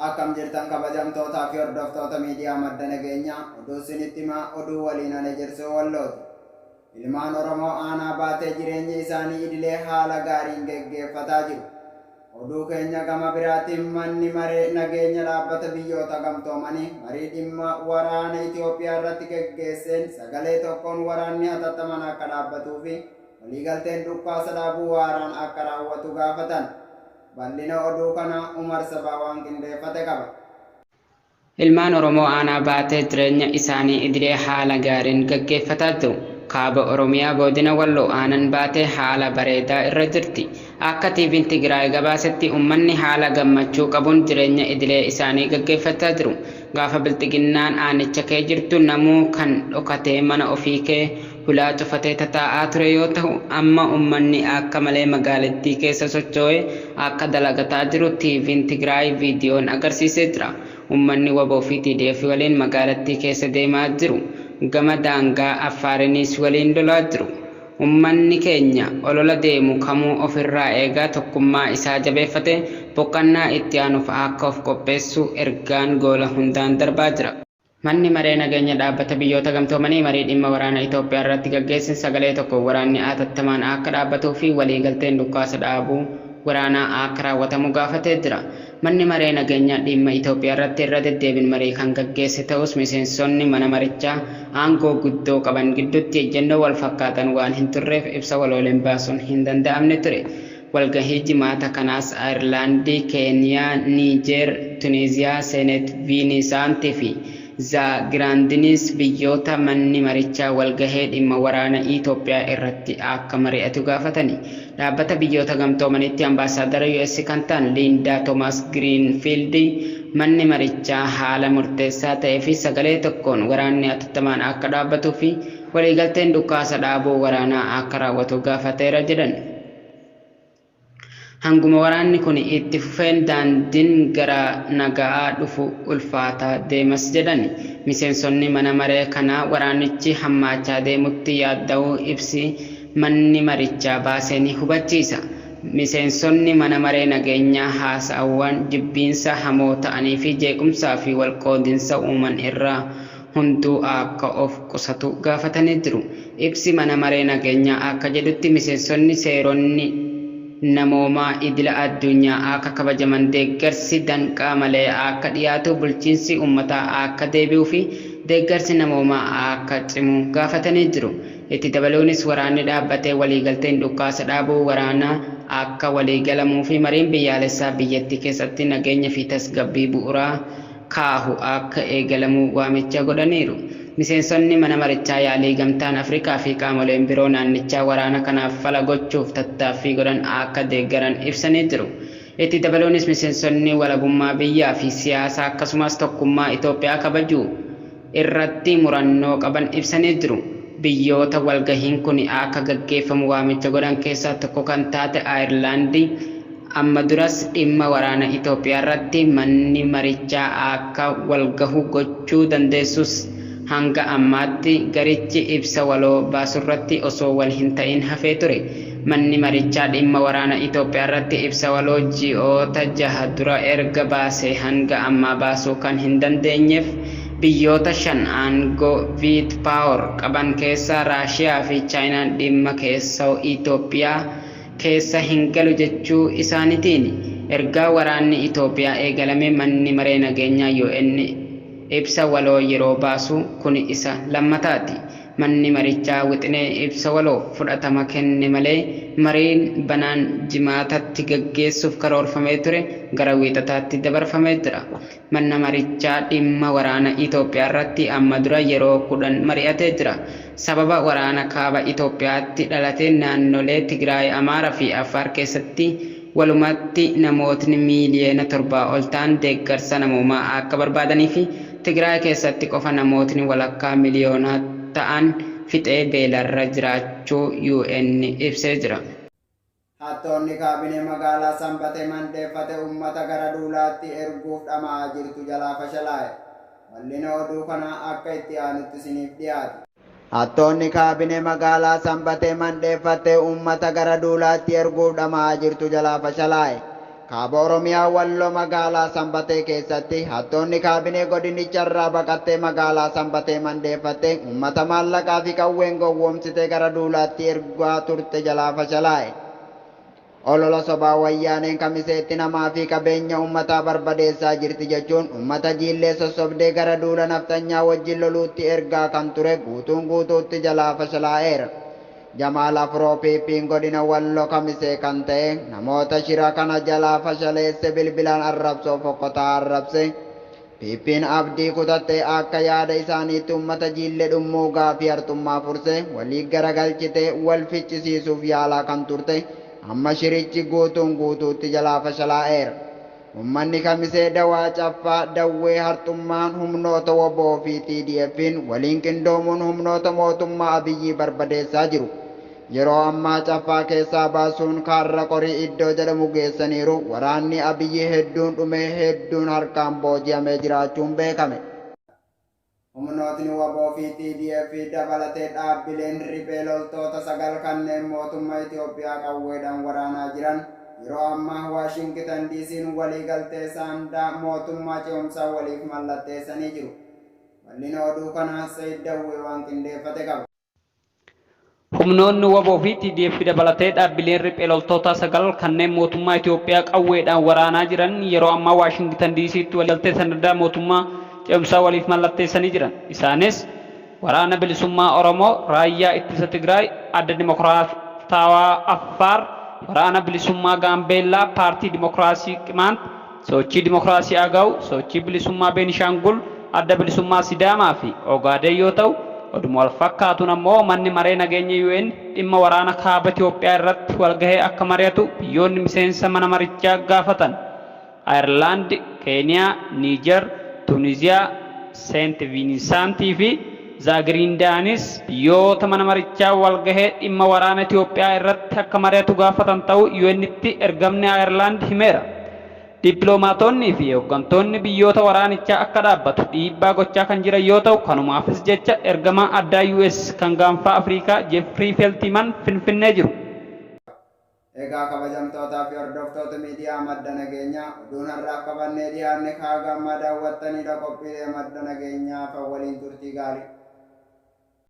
Akkam jirtan kabajamtootaa fi hordoftoota miidiyaa madda nageenyaa oduu isinitti himaa oduu waliin ana jirsuu wallooti. Ilmaan Oromoo aanaa baatee jireenya isaanii idilee haala gaariin geggeeffataa jiru. Oduu keenya gama biraatiin manni maree nageenya dhaabbata biyyoota gamtoomanii marii dhimma waraana Itoophiyaa irratti geggeesseen sagalee tokkoon waraanni hatattamaan akka dhaabbatuu fi waliigalteen dhukaasa dhaabuu waaraan akka raawwatu gaafatan. Bal'ina oduu kana Umar Sabaa waan qindeeffate qaba. Ilmaan Oromoo aanaa baatee jireenya isaanii idilee haala gaariin gaggeeffataa jiru. Kaaba Oromiyaa godina Walloo aanaan baatee haala bareedaa irra jirti. Akka TV'n Tigraay gabaasetti uummanni haala gammachuu qabuun jireenya idilee isaanii gaggeeffataa jiru. Gaafa bilxiginnaan aanicha kee jirtu namuu kan dhokatee mana ofii kee hulaa cufatee tataa'aa ture yoo ta'u, amma uummanni akka malee magaalattii keessa socho'ee akka dalagataa jiru TV'n Tigraay viidiyoon agarsiisee jira. Uummanni waboo fi TDF waliin magaalattii keessa deemaa jiru. Gama daangaa Affaarinis waliin lolaa jiru. Uummanni keenya olola deemu kamuu ofirraa eegaa tokkummaa isaa jabeeffate boqonnaa itti aanuuf akka of qopheessu ergaan goola hundaan darbaa jira. Manni maree nageenya dhaabbata biyyoota gamtoomanii marii dhimma waraana Itoophiyaa irratti gaggeessin sagalee tokko waraanni hatattamaan akka dhaabbatuu fi waliigalteen dhukaasa dhaabuu waraanaa akka raawwatamu gaafatee jira. Manni maree nageenya dhimma Itoophiyaa irratti irra deddeebiin marii kan gaggeesse ta'us miseensonni mana marichaa aangoo guddoo qaban gidduutti ejjennoo wal fakkaatan waan hin turreef ibsa walooleen baasuun hin danda'amne ture. Walgahii jimaata kanaas Ayirlaandii, Keeniyaa, Niijeer, Tuniiziyaa, Seenet, Viinisaantii fi Zaagiraandinis biyyoota manni marichaa walgahee dhimma waraana Itoophiyaa irratti akka mari'atu gaafatani. Dhaabbata biyyoota gamtoomanitti ambaasaadara US kan ta'an Liindaa Toomaas Giriinfiild manni marichaa haala murteessaa ta'ee fi sagalee tokkoon waraanni hatattamaan akka dhaabbatuu fi waliigalteen dhukaasa dhaabuu waraanaa akka raawwatu gaafateera jedhan. Hanguma waraanni kun itti fufeen daandiin gara nagaa dhufu ulfaataa deemas jedhan. Miseensonni mana maree kanaa waraanichi hammaachaa deemutti yaadda'uu ibsi manni marichaa baasee ni hubachiisa. Miseensonni mana maree nageenyaa haasa'awwan jibbiinsa hamoo ta'anii fi jeequmsaa fi walqoodinsa uuman irraa hunduu akka of qusatu gaafatanii jiru. Ibsi mana maree nageenyaa akka jedhutti miseensonni seeronni namoomaa idila addunyaa akka kabajaman deeggarsi danqaa malee akka dhiyaatu bulchiinsi uummataa akka deebi'uu fi deeggarsi namoomaa akka cimu gaafatanii jiru. Itti dabaluunis waraanni dhaabbatee waliigalteen dhukaasa dhaabuu waraanaa akka waliigalamuu fi mariin biyyaalessaa biyyattii keessatti nageenya fi tasgabbii bu'uuraa kaahu akka eegalamuu waamicha godhaniiru. Miseensonni mana marichaa yaalii gamtaan Afrikaa fi qaamoleen biroo naannichaa waraana kanaaf fala gochuuf tattaaffii godhan akka deeggaran ibsanii jiru. Itti dabaluunis miseensonni walabummaa biyyaa fi siyaasaa akkasumas tokkummaa Itoophiyaa kabajuu irratti murannoo qaban ibsanii jiru. Biyyoota walgahiin kun akka gaggeeffamu waamicha godhan keessaa tokko kan taate Ayirlaandii amma duras dhimma waraana Itoophiyaa irratti manni marichaa akka walgahu gochuu dandeessus hanga ammaatti garichi ibsa waloo baasurratti osoo wal hin ta'in hafee ture. Manni marichaa dhimma waraana Itoophiyaa irratti ibsa waloo ji'oota 6 dura erga baasee hanga ammaa baasuu kan hin dandeenyeef biyyoota 5 aangoo viit paawar qaban keessaa Raashiyaa fi Chaayinaan dhimma keessoo Itoophiyaa keessa hin galu jechuu isaaniitiin ergaa waraanni Itoophiyaa eegalame manni maree nageenyaa UN ibsa waloo yeroo baasu kun isa lammataati. Manni marichaa wixinee ibsa waloo fudhatama kenne malee mariin banaan jimaatatti gaggeessuuf karoorfamee ture gara wiixataatti dabarfamee jira. Manni marichaa dhimma waraana Itoophiyaa irratti amma dura yeroo 10 mari'atee jira. Sababa waraana kaaba Itoophiyaatti dhalatee naannolee Tigraay, Amaaraa fi Affaar keessatti walumatti namootni miiliyoona 7 ol ta'an deeggarsa namoomaa akka barbaadanii fi Tigraay keessatti qofa namootni walakkaa miliyoonaa ta'an fixee beelarra jiraachuu UN ibsee jira. Hattoonni kaabinee magaalaa Sanbatee mandeeffate uummata gara duulaatti erguuf dhama'aa jirtu jalaa fashalaa'e. Bal'ina oduu kanaa akka itti aanutti isiniif dhiyaate. Hattoonni kaabinee magaalaa Sanbatee mandeeffate uummata gara duulaatti erguuf dhama'aa jirtu jalaa fashalaa'e. kaaba Oromiyaa Walloo magaalaa Sanbatee keessatti hattoonni kaabinee godinicharraa baqattee magaalaa Sanbatee mandeeffattee uummata maallaqaa fi qawween gowwoomsitee gara duulaatti ergaa turte jalaa fashalaa'e. Olola sobaa wayyaaneen kamiseetti namaa fi qabeenya uummataa barbadeessaa jirti jechuun uummata jiillee sossobdee gara duula naftanyaa wajjin loluutti ergaa kan ture guutuun guutuutti jalaa fashalaa'eera. Jamaal Afroo Piippiin godina Walloo kamisee kan ta'e namoota shira kana jalaa fashaleesse bilbilaan arrabsoo fokkotaa arrabse. Piippiin abdii kutattee akka yaada isaaniitti uummata jiillee dhummuugaa fi hartummaa furse walii garagalchitee wal ficcisiisuuf yaalaa kan turte. Amma shirichi guutuun guutuutti jalaa fashalaa'eera. Uummanni kamisee dawaa caffaa dawwee hartummaan humnoota woboo fi TDF'n waliin qindoomuun humnoota mootummaa Abiyyii barbadeessaa jiru. Yeroo ammaa caffaa keessaa baasuun kaarra qorii iddoo jedhamu geessaniiru. Waraanni Abiyyii hedduun dhumee hedduun harkaan booji'amee jiraachuun beekame. Humnootni waboo fi TDF dabalatee dhaabbileen riphee loltoota 9 kanneen mootummaa Itoophiyaa qawweedhaan waraanaa jiran yeroo ammaa Waashingtan DC'n waliigaltee saandaa mootummaa ce'umsaa waliif mallatteessanii jiru. Bal'ina oduu kanaa Sayyid Dawwee waan qindeeffate qaba. Humnoonni waboo fi TDF dabalatee dhaabbileen riphee loltoota 9 kanneen mootummaa Itoophiyaa qawweedhaan waraanaa jiran yeroo ammaa Waashingtan DC'tti waliigaltee saandaa mootummaa ce'umsaa waliif mallatteessanii jiran. Isaanis waraana bilisummaa Oromoo, raayyaa ittisa Tigraay, adda dimokiraatawaa Affaar, waraana bilisummaa Gaambeellaa, paartii dimokiraasii Qimaant, sochii dimokiraasii Agaw, sochii bilisummaa Beenishaangul, adda bilisummaa Sidaamaa fi Ogaadeen yoo ta'u, oduma wal fakkaatuun ammoo manni maree nageenya UN dhimma waraana kaaba Itoophiyaa irratti walgahee akka mari'atu biyyoonni miseensa mana marichaa gaafatan. Ayirlaand, Keeniyaa, Niijer, Tunisiyaa, Seent Viinsaantii fi Zaagiriindaanis biyyoota mana marichaa walgahee dhimma waraana Itoophiyaa irratti akka mari'atu gaafatan ta'uu UN'tti ergamni Ayirlaand himeera. Dippiloomaatonni fi hooggantoonni biyyoota waraanichaa akka dhaabbatu dhiibbaa gochaa kan jiran yoo ta'u, kanumaafis jecha ergamaa addaa US kan gaanfaa Afrikaa Jeffrey Feltman Finfinnee jiru. Egaa kabajamtootaa fi hordoftoota miidiyaa madda nageenyaa oduun har'aaf qabannee dhiyaanne kaagaa amma daawwattanidha. Qophiilee madda nageenyaa waliin turtii gaarii.